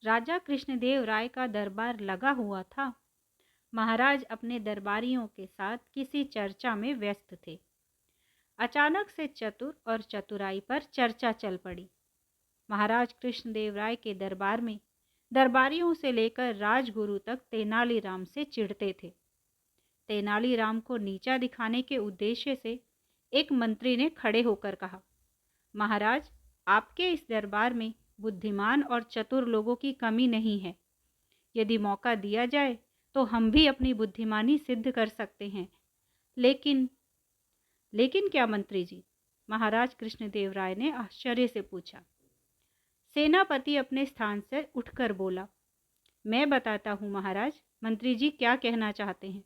राजा कृष्णदेव राय का दरबार लगा हुआ था। महाराज अपने दरबारियों के साथ किसी चर्चा में व्यस्त थे। अचानक से चतुर और चतुराई पर चर्चा चल पड़ी। महाराज कृष्णदेव राय के दरबार में दरबारियों से लेकर राजगुरु तक तेनालीराम से चिढ़ते थे। तेनालीराम को नीचा दिखाने के उद्देश्य से एक मंत्री ने खड़े होकर कहा, महाराज, आपके इस दरबार में बुद्धिमान और चतुर लोगों की कमी नहीं है। यदि मौका दिया जाए तो हम भी अपनी बुद्धिमानी सिद्ध कर सकते हैं। लेकिन लेकिन क्या मंत्री जी? महाराज कृष्णदेव राय ने आश्चर्य से पूछा। सेनापति अपने स्थान से उठकर बोला, मैं बताता हूँ महाराज, मंत्री जी क्या कहना चाहते हैं।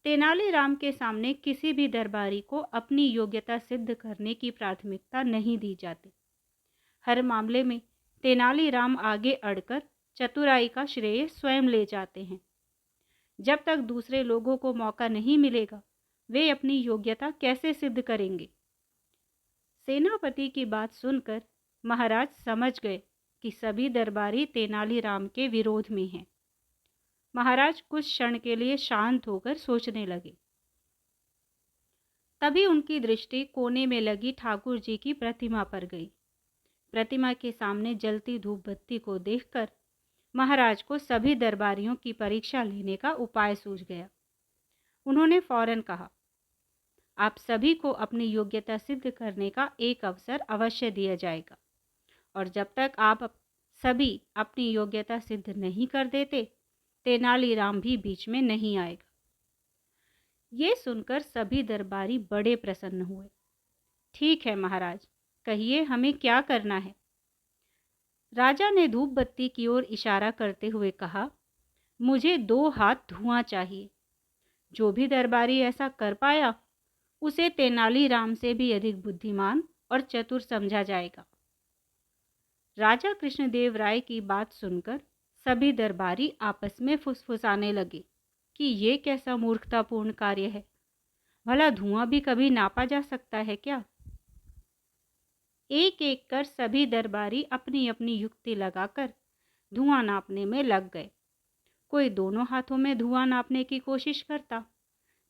तेनालीराम के सामने किसी भी दरबारी को अपनी योग्यता सिद्ध करने की प्राथमिकता नहीं दी जाती। हर मामले में तेनालीराम आगे अड़कर चतुराई का श्रेय स्वयं ले जाते हैं। जब तक दूसरे लोगों को मौका नहीं मिलेगा, वे अपनी योग्यता कैसे सिद्ध करेंगे? सेनापति की बात सुनकर महाराज समझ गए कि सभी दरबारी तेनालीराम के विरोध में हैं। महाराज कुछ क्षण के लिए शांत होकर सोचने लगे। तभी उनकी दृष्टि कोने में लगी ठाकुर जी की प्रतिमा पर गई। प्रतिमा के सामने जलती धूप बत्ती को देखकर महाराज को सभी दरबारियों की परीक्षा लेने का उपाय सूझ गया। उन्होंने फौरन कहा, आप सभी को अपनी योग्यता सिद्ध करने का एक अवसर अवश्य दिया जाएगा, और जब तक आप सभी अपनी योग्यता सिद्ध नहीं कर देते, तेनालीराम भी बीच में नहीं आएगा। ये सुनकर सभी दरबारी बड़े प्रसन्न हुए। ठीक है महाराज, कहिए हमें क्या करना है? राजा ने धूप बत्ती की ओर इशारा करते हुए कहा, मुझे 2 हाथ धुआं चाहिए। जो भी दरबारी ऐसा कर पाया, उसे तेनालीराम से भी अधिक बुद्धिमान और चतुर समझा जाएगा। राजा कृष्णदेव राय की बात सुनकर सभी दरबारी आपस में फुसफुसाने लगे कि ये कैसा मूर्खतापूर्ण कार्य है। भला धुआं भी कभी नापा जा सकता है क्या? एक एक कर सभी दरबारी अपनी अपनी युक्ति लगाकर धुआं नापने में लग गए। कोई दोनों हाथों में धुआं नापने की कोशिश करता,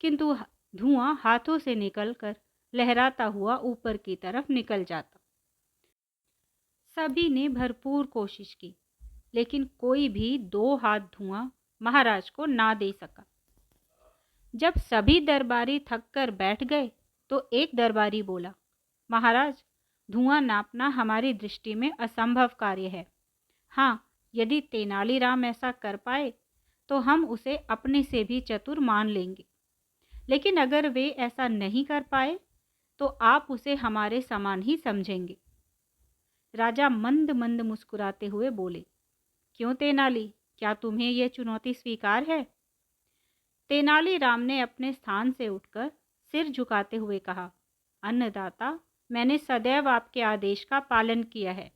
किंतु धुआं हाथों से निकलकर लहराता हुआ ऊपर की तरफ निकल जाता। सभी ने भरपूर कोशिश की, लेकिन कोई भी 2 हाथ धुआं महाराज को ना दे सका। जब सभी दरबारी थक कर बैठ गए तो एक दरबारी बोला, महाराज, धुआं नापना हमारी दृष्टि में असंभव कार्य है। हाँ, यदि तेनालीराम ऐसा कर पाए तो हम उसे अपने से भी चतुर मान लेंगे, लेकिन अगर वे ऐसा नहीं कर पाए तो आप उसे हमारे समान ही समझेंगे। राजा मंद मंद मुस्कुराते हुए बोले, क्यों तेनाली, क्या तुम्हें यह चुनौती स्वीकार है? तेनालीराम ने अपने स्थान से उठकर सिर झुकाते हुए कहा, अन्नदाता, मैंने सदैव आपके आदेश का पालन किया है,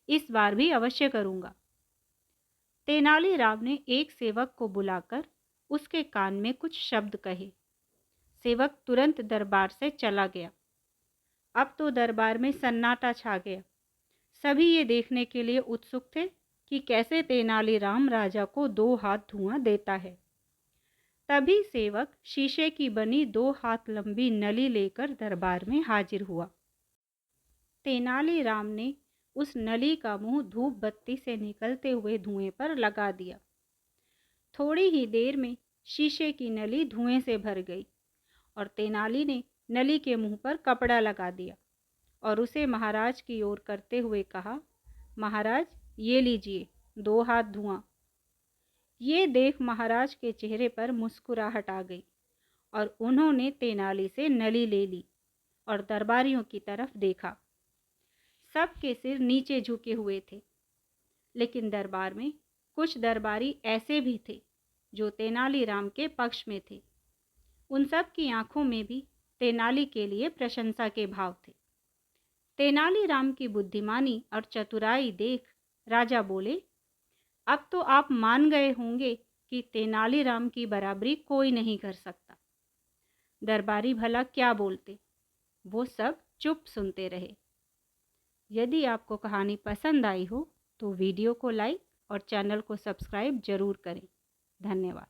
इस बार भी अवश्य करूंगा। तेनालीराम ने एक सेवक को बुलाकर उसके कान में कुछ शब्द कहे। सेवक तुरंत दरबार से चला गया। अब तो दरबार में सन्नाटा छा गया। सभी ये देखने के लिए उत्सुक थे कि कैसे तेनालीराम राजा को 2 हाथ धुआं देता है। तभी सेवक शीशे की बनी 2 हाथ लंबी नली लेकर दरबार में हाजिर हुआ। तेनालीराम ने उस नली का मुंह धूप बत्ती से निकलते हुए धुएं पर लगा दिया। थोड़ी ही देर में शीशे की नली धुएं से भर गई और तेनाली ने नली के मुंह पर कपड़ा लगा दिया और उसे महाराज की ओर करते हुए कहा, महाराज, ये लीजिए 2 हाथ धुआं। ये देख महाराज के चेहरे पर मुस्कुराहट आ गई और उन्होंने तेनाली से नली ले ली और दरबारियों की तरफ देखा। सबके सिर नीचे झुके हुए थे, लेकिन दरबार में कुछ दरबारी ऐसे भी थे जो तेनालीराम के पक्ष में थे। उन सब की आंखों में भी तेनाली के लिए प्रशंसा के भाव थे। तेनालीराम की बुद्धिमानी और चतुराई देख राजा बोले, अब तो आप मान गए होंगे कि तेनालीराम की बराबरी कोई नहीं कर सकता। दरबारी भला क्या बोलते, वो सब चुप सुनते रहे। यदि आपको कहानी पसंद आई हो तो वीडियो को लाइक और चैनल को सब्सक्राइब ज़रूर करें। धन्यवाद।